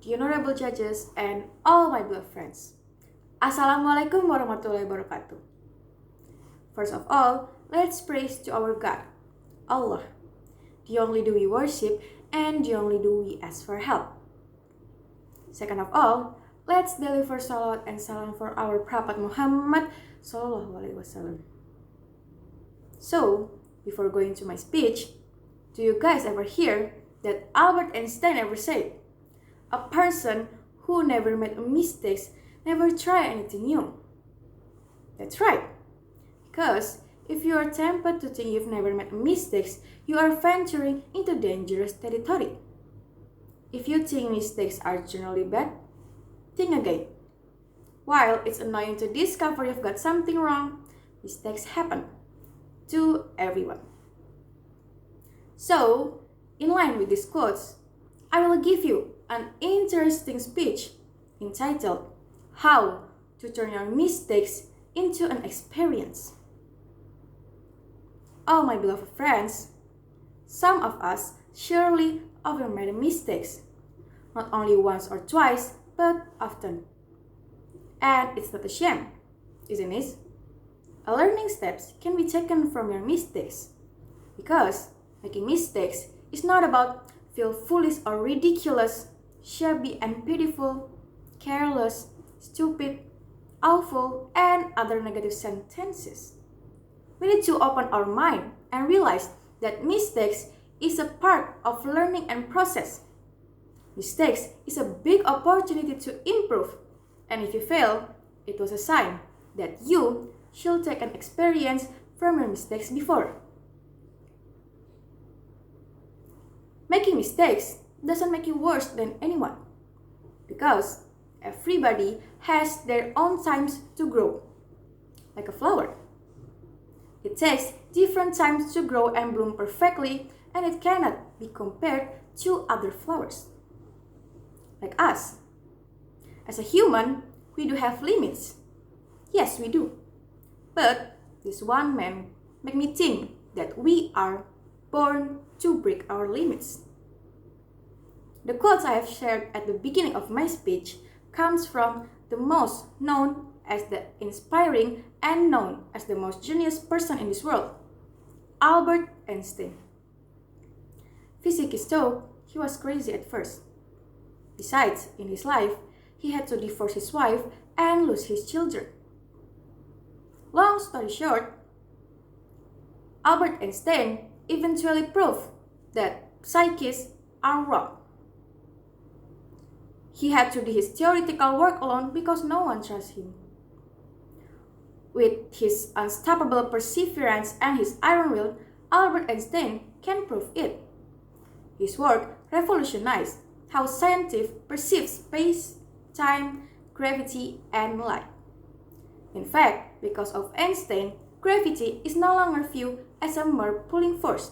the honorable judges, and all my beloved friends. Assalamualaikum warahmatullahi wabarakatuh. First of all, let's praise to our God, Allah. The only do we worship and the only do we ask for help. Second of all, let's deliver salawat and salam for our Prophet Muhammad Sallallahu Alaihi Wasallam. So, before going to my speech, do you guys ever hear that Albert Einstein ever said, "A person who never made mistakes never try anything new"? That's right. Because if you are tempted to think you've never made mistakes, you are venturing into dangerous territory. If you think mistakes are generally bad, think again. While it's annoying to discover you've got something wrong, mistakes happen to everyone. So, in line with these quotes, I will give you an interesting speech entitled "How to Turn Your Mistakes into an Experience." Oh, my beloved friends, some of us surely often made mistakes, not only once or twice, but often. And it's not a shame, isn't it? A learning steps can be taken from your mistakes, because making mistakes is not about feel foolish or ridiculous, shabby and pitiful, careless, stupid, awful, and other negative sentences. We need to open our mind and realize that mistakes is a part of learning and process. Mistakes is a big opportunity to improve, and if you fail, it was a sign that you should take an experience from your mistakes before. Making mistakes doesn't make you worse than anyone, because everybody has their own times to grow, like a flower. It takes different times to grow and bloom perfectly, and it cannot be compared to other flowers. Like us. As a human, we do have limits. Yes, we do. But this one man made me think that we are born to break our limits. The quotes I have shared at the beginning of my speech comes from the most known as the inspiring and known as the most genius person in this world, Albert Einstein. Physicists thought he was crazy at first. Besides, in his life, he had to divorce his wife and lose his children. Long story short, Albert Einstein eventually proved that psychics are wrong. He had to do his theoretical work alone because no one trusts him. With his unstoppable perseverance and his iron will, Albert Einstein can prove it. His work revolutionized how science perceives space, time, gravity, and light. In fact, because of Einstein, gravity is no longer viewed as a mere pulling force.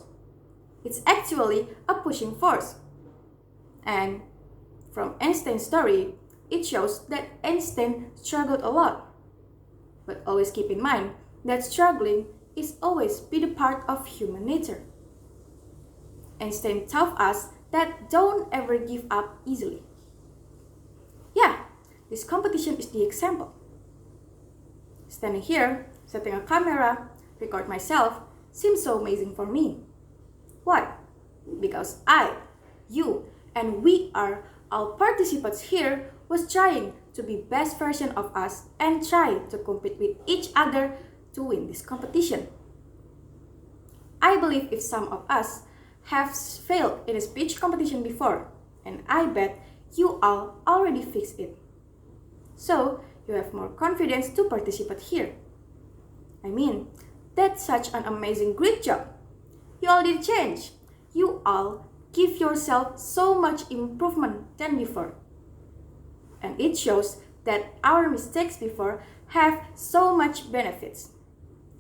It's actually a pushing force. And from Einstein's story, it shows that Einstein struggled a lot. But always keep in mind that struggling is always be the part of human nature. Einstein taught us that don't ever give up easily. Yeah, this competition is the example. Standing here, setting a camera, record myself, seems so amazing for me. Why? Because I, you, and we are all participants here was trying to be best version of us and try to compete with each other to win this competition. I believe if some of us have failed in a speech competition before, and I bet you all already fixed it. So, you have more confidence to participate here. I mean, that's such an amazing great job. You all did change. You all give yourself so much improvement than before. And it shows that our mistakes before have so much benefits.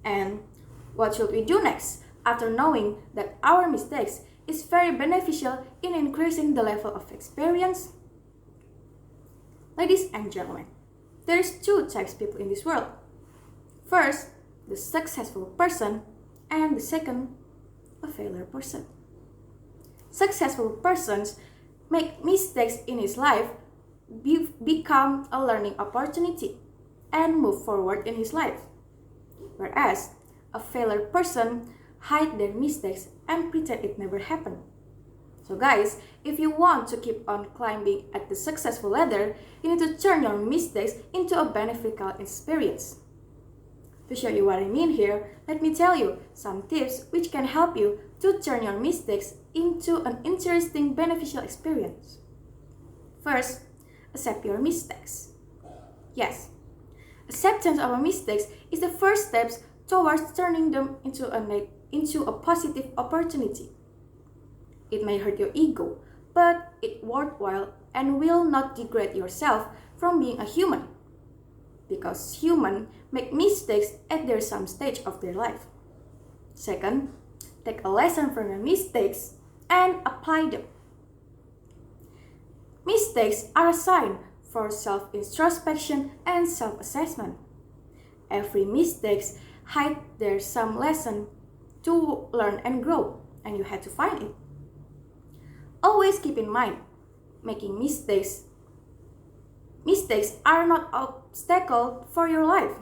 And what should we do next after knowing that our mistakes is very beneficial in increasing the level of experience? Ladies and gentlemen, there is two types of people in this world. First, the successful person, and the second, a failure person. Successful persons make mistakes in his life become a learning opportunity and move forward in his life. Whereas a failure person hide their mistakes and pretend it never happened. So guys, if you want to keep on climbing at the successful ladder, you need to turn your mistakes into a beneficial experience. To show you what I mean here, let me tell you some tips which can help you to turn your mistakes into an interesting beneficial experience. First, accept your mistakes. Yes, acceptance of our mistakes is the first step towards turning them into a positive opportunity. It may hurt your ego, but it's worthwhile and will not degrade yourself from being a human. Because humans make mistakes at some stage of their life. Second, take a lesson from your mistakes and apply them. Mistakes are a sign for self-introspection and self-assessment. Every mistake hides there some lesson to learn and grow, and you had to find it. Always keep in mind, making mistakes are not obstacle for your life,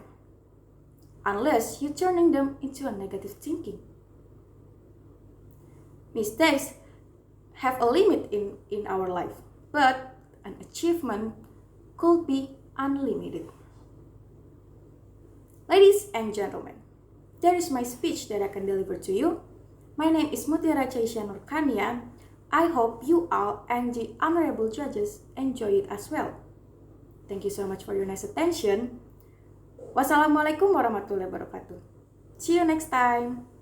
unless you're turning them into a negative thinking. Mistakes have a limit in our life, but an achievement could be unlimited. Ladies and gentlemen, that is my speech that I can deliver to you. My name is Mutiara Cheisya Nur. I hope you all and the honorable judges enjoy it as well. Thank you so much for your nice attention. Wassalamualaikum warahmatullahi wabarakatuh. See you next time.